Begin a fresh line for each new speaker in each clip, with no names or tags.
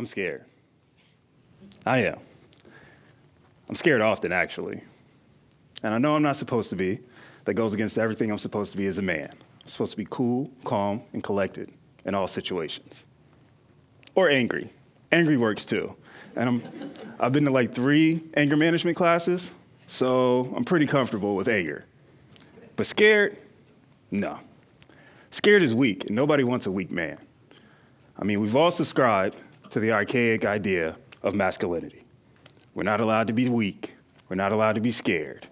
I'm scared. I am. I'm scared often, actually. And I know I'm not supposed to be. That goes against everything I'm supposed to be as a man. I'm supposed to be cool, calm, and collected in all situations. Or angry. Angry works too. And I've been to like 3 anger management classes, so I'm pretty comfortable with anger. But scared? No. Scared is weak, and nobody wants a weak man. I mean, we've all subscribed to the archaic idea of masculinity. We're not allowed to be weak. We're not allowed to be scared.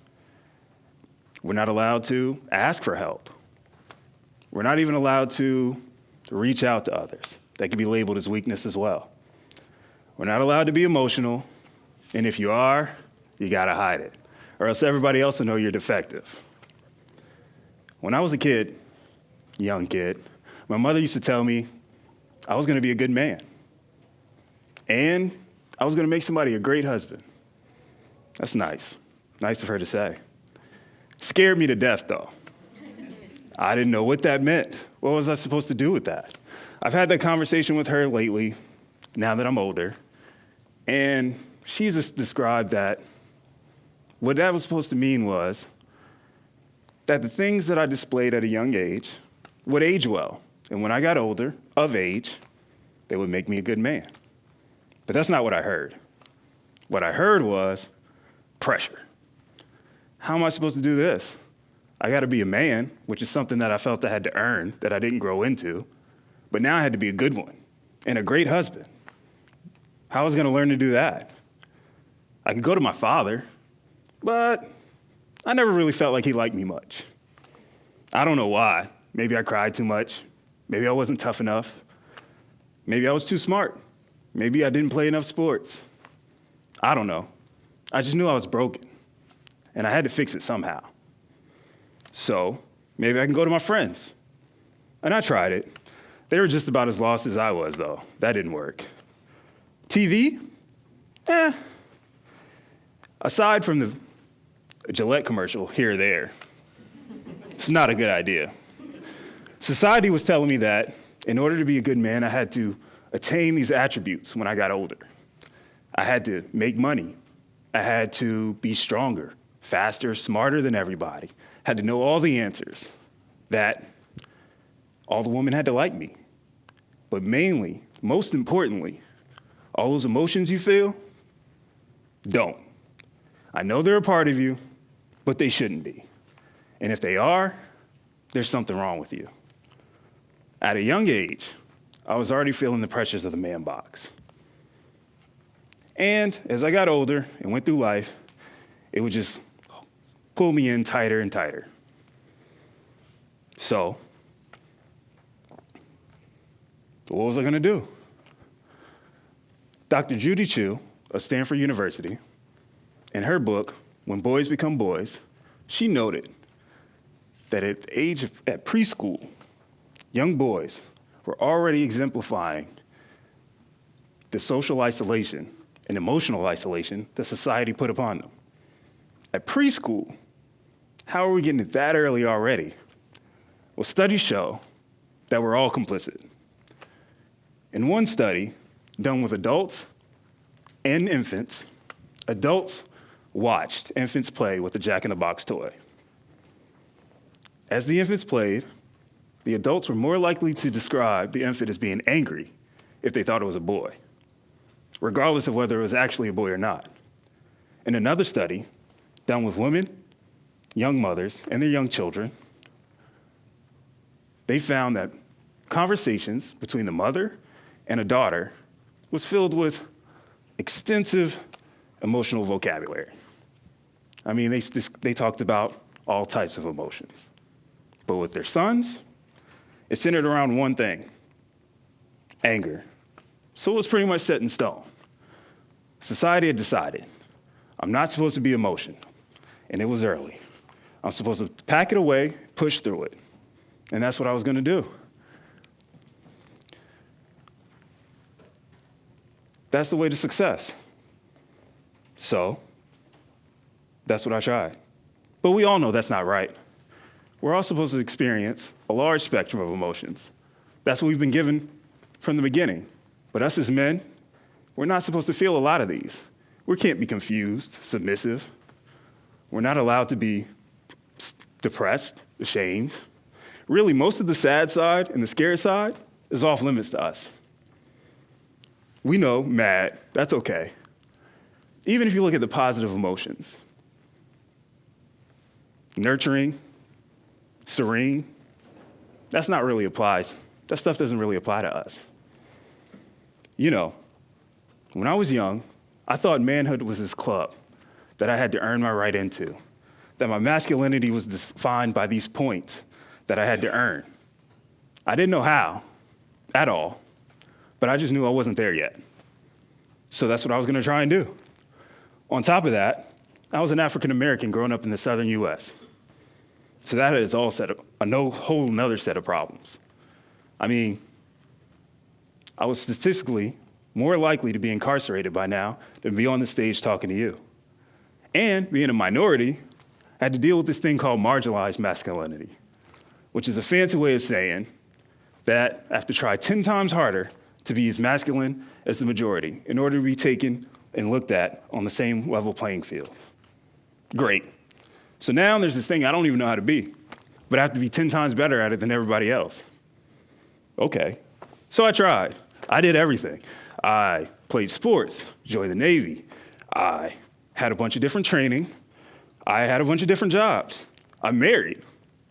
We're not allowed to ask for help. We're not even allowed to reach out to others. That can be labeled as weakness as well. We're not allowed to be emotional, and if you are, you gotta hide it, or else everybody else will know you're defective. When I was a kid, young kid, my mother used to tell me I was gonna be a good man, and I was gonna make somebody a great husband. That's nice. Nice of her to say. Scared me to death, though. I didn't know what that meant. What was I supposed to do with that? I've had that conversation with her lately, now that I'm older, and she's just described that what that was supposed to mean was that the things that I displayed at a young age would age well, and when I got older, of age, they would make me a good man. But that's not what I heard. What I heard was pressure. How am I supposed to do this? I got to be a man, which is something that I felt I had to earn, that I didn't grow into. But now I had to be a good one and a great husband. How was I going to learn to do that? I could go to my father, but I never really felt like he liked me much. I don't know why. Maybe I cried too much. Maybe I wasn't tough enough. Maybe I was too smart. Maybe I didn't play enough sports. I don't know. I just knew I was broken, and I had to fix it somehow. So maybe I can go to my friends. And I tried it. They were just about as lost as I was, though. That didn't work. TV? Aside from the Gillette commercial here or there, it's not a good idea. Society was telling me that in order to be a good man, I had to attain these attributes when I got older. I had to make money. I had to be stronger, faster, smarter than everybody. Had to know all the answers. That all the women had to like me. But mainly, most importantly, all those emotions you feel, don't. I know they're a part of you, but they shouldn't be. And if they are, there's something wrong with you. At a young age, I was already feeling the pressures of the man box. And as I got older and went through life, it would just pull me in tighter and tighter. So, what was I gonna do? Dr. Judy Chu of Stanford University, in her book, When Boys Become Boys, she noted that at the age of preschool, young boys were already exemplifying the social isolation and emotional isolation that society put upon them. At preschool, how are we getting it that early already? Well, studies show that we're all complicit. In one study done with adults and infants, adults watched infants play with a Jack-in-the-Box toy. As the infants played, the adults were more likely to describe the infant as being angry if they thought it was a boy, regardless of whether it was actually a boy or not. In another study done with women, young mothers, and their young children, they found that conversations between the mother and a daughter was filled with extensive emotional vocabulary. I mean, they talked about all types of emotions. But with their sons, it centered around one thing: anger. So it was pretty much set in stone. Society had decided, I'm not supposed to be emotional, and it was early. I'm supposed to pack it away, push through it, and that's what I was gonna do. That's the way to success. So, that's what I tried. But we all know that's not right. We're all supposed to experience a large spectrum of emotions. That's what we've been given from the beginning. But us as men, we're not supposed to feel a lot of these. We can't be confused, submissive. We're not allowed to be depressed, ashamed. Really, most of the sad side and the scared side is off limits to us. We know, mad, that's okay. Even if you look at the positive emotions, nurturing, serene, that's not really applies. That stuff doesn't really apply to us. You know, when I was young, I thought manhood was this club that I had to earn my right into, that my masculinity was defined by these points that I had to earn. I didn't know how at all, but I just knew I wasn't there yet. So that's what I was going to try and do. On top of that, I was an African American growing up in the southern U.S. So that is all whole nother set of problems. I mean, I was statistically more likely to be incarcerated by now than be on the stage talking to you. And being a minority, I had to deal with this thing called marginalized masculinity, which is a fancy way of saying that I have to try 10 times harder to be as masculine as the majority in order to be taken and looked at on the same level playing field. Great. So now there's this thing I don't even know how to be, but I have to be 10 times better at it than everybody else. Okay. So I tried. I did everything. I played sports, joined the Navy. I had a bunch of different training. I had a bunch of different jobs. I'm married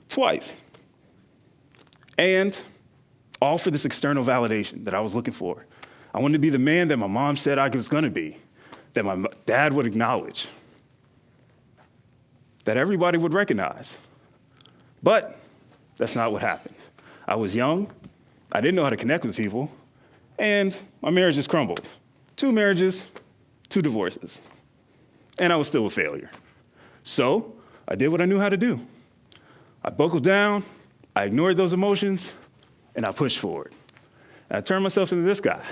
twice. And all for this external validation that I was looking for. I wanted to be the man that my mom said I was going to be, that my dad would acknowledge, that everybody would recognize. But that's not what happened. I was young. I didn't know how to connect with people. And my marriage just crumbled. 2 marriages, 2 divorces. And I was still a failure. So I did what I knew how to do. I buckled down, I ignored those emotions, and I pushed forward. And I turned myself into this guy.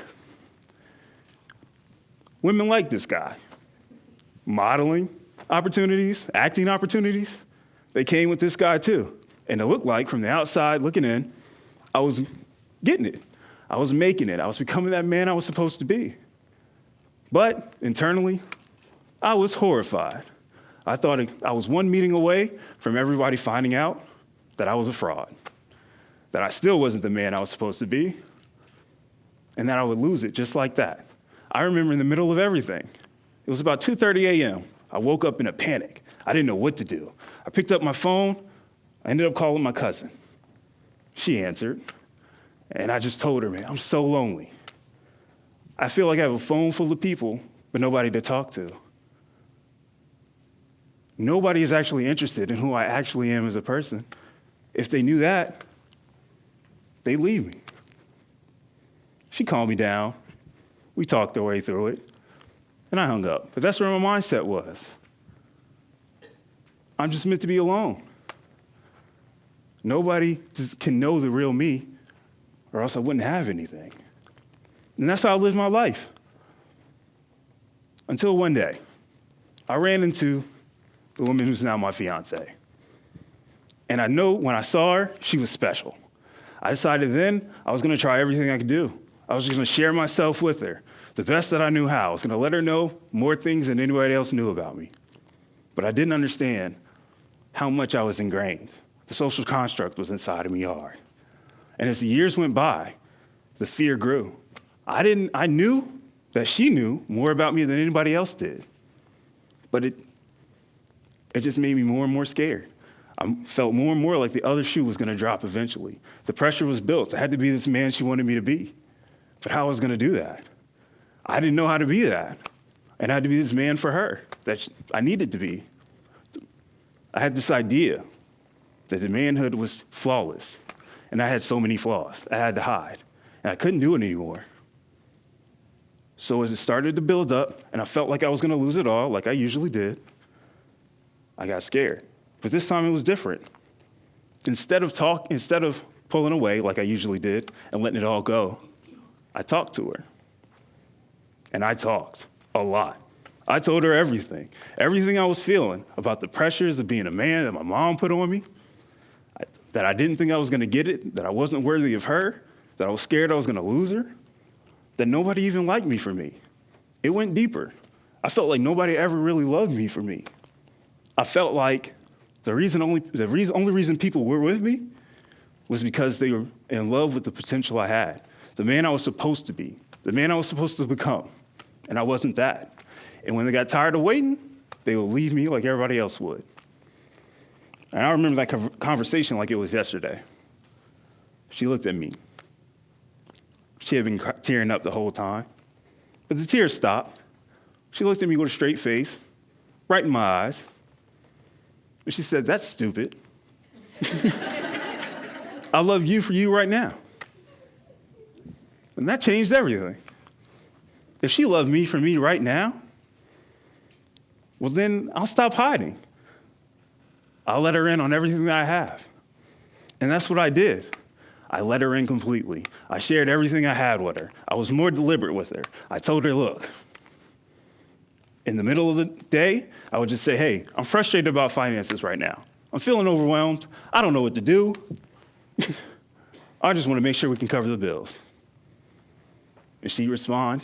Women like this guy. Modeling opportunities, acting opportunities, they came with this guy too. And it looked like from the outside looking in, I was getting it. I was making it. I was becoming that man I was supposed to be. But internally, I was horrified. I thought I was one meeting away from everybody finding out that I was a fraud, that I still wasn't the man I was supposed to be, and that I would lose it just like that. I remember in the middle of everything, it was about 2:30 a.m. I woke up in a panic. I didn't know what to do. I picked up my phone. I ended up calling my cousin. She answered, and I just told her, man, I'm so lonely. I feel like I have a phone full of people, but nobody to talk to. Nobody is actually interested in who I actually am as a person. If they knew that, they'd leave me. She calmed me down. We talked our way through it, and I hung up. But that's where my mindset was. I'm just meant to be alone. Nobody can know the real me, or else I wouldn't have anything. And that's how I lived my life. Until one day, I ran into the woman who's now my fiance. And I know when I saw her, she was special. I decided then I was gonna try everything I could do. I was just gonna share myself with her, the best that I knew how. I was gonna let her know more things than anybody else knew about me. But I didn't understand how much I was ingrained. The social construct was inside of me hard. And as the years went by, the fear grew. I knew that she knew more about me than anybody else did. But it just made me more and more scared. I felt more and more like the other shoe was gonna drop eventually. The pressure was built. I had to be this man she wanted me to be. But how was I gonna do that? I didn't know how to be that. And I had to be this man for her that I needed to be. I had this idea that the manhood was flawless, and I had so many flaws I had to hide, and I couldn't do it anymore. So as it started to build up, and I felt like I was gonna lose it all, like I usually did, I got scared. But this time it was different. Instead of pulling away like I usually did and letting it all go, I talked to her. And I talked a lot. I told her everything I was feeling about the pressures of being a man that my mom put on me, that I didn't think I was gonna get it, that I wasn't worthy of her, that I was scared I was gonna lose her, that nobody even liked me for me. it went deeper. I felt like nobody ever really loved me for me. I felt like the only reason people were with me was because they were in love with the potential I had, the man I was supposed to be, the man I was supposed to become, and I wasn't that. And when they got tired of waiting, they would leave me like everybody else would. And I remember that conversation like it was yesterday. She looked at me. She had been tearing up the whole time, but the tears stopped. She looked at me with a straight face, right in my eyes, and she said, "That's stupid. I love you for you right now." And that changed everything. If she loved me for me right now, well, then I'll stop hiding. I'll let her in on everything that I have. And that's what I did. I let her in completely. I shared everything I had with her. I was more deliberate with her. I told her, look, in the middle of the day, I would just say, hey, I'm frustrated about finances right now. I'm feeling overwhelmed. I don't know what to do. I just want to make sure we can cover the bills. And she'd respond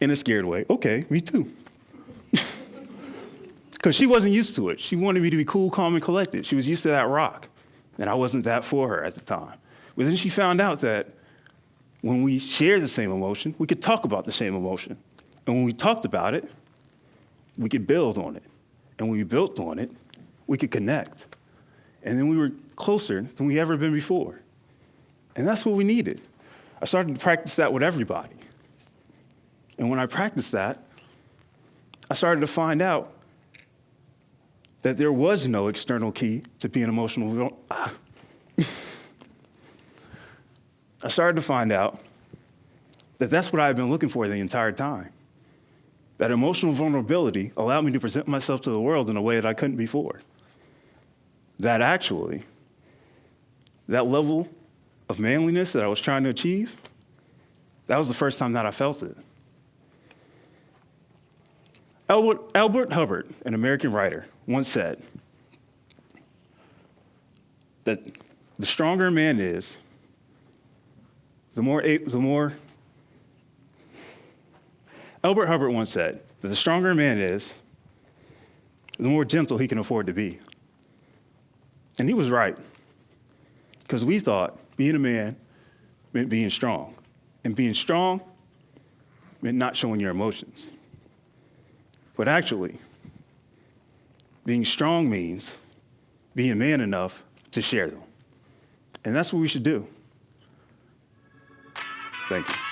in a scared way, okay, me too. Because she wasn't used to it. She wanted me to be cool, calm, and collected. She was used to that rock. And I wasn't that for her at the time. But then she found out that when we shared the same emotion, we could talk about the same emotion. And when we talked about it, we could build on it. And when we built on it, we could connect. And then we were closer than we ever been before. And that's what we needed. I started to practice that with everybody. And when I practiced that, I started to find out that there was no external key to being emotional. I started to find out that that's what I had been looking for the entire time. That emotional vulnerability allowed me to present myself to the world in a way that I couldn't before. That actually, that level of manliness that I was trying to achieve, that was the first time that I felt it. Albert Hubbard, an American writer, once said that the stronger a man is, Albert Hubbard once said that the stronger a man is, the more gentle he can afford to be. And he was right, because we thought being a man meant being strong, and being strong meant not showing your emotions. But actually, being strong means being man enough to share them. And that's what we should do. Thank you.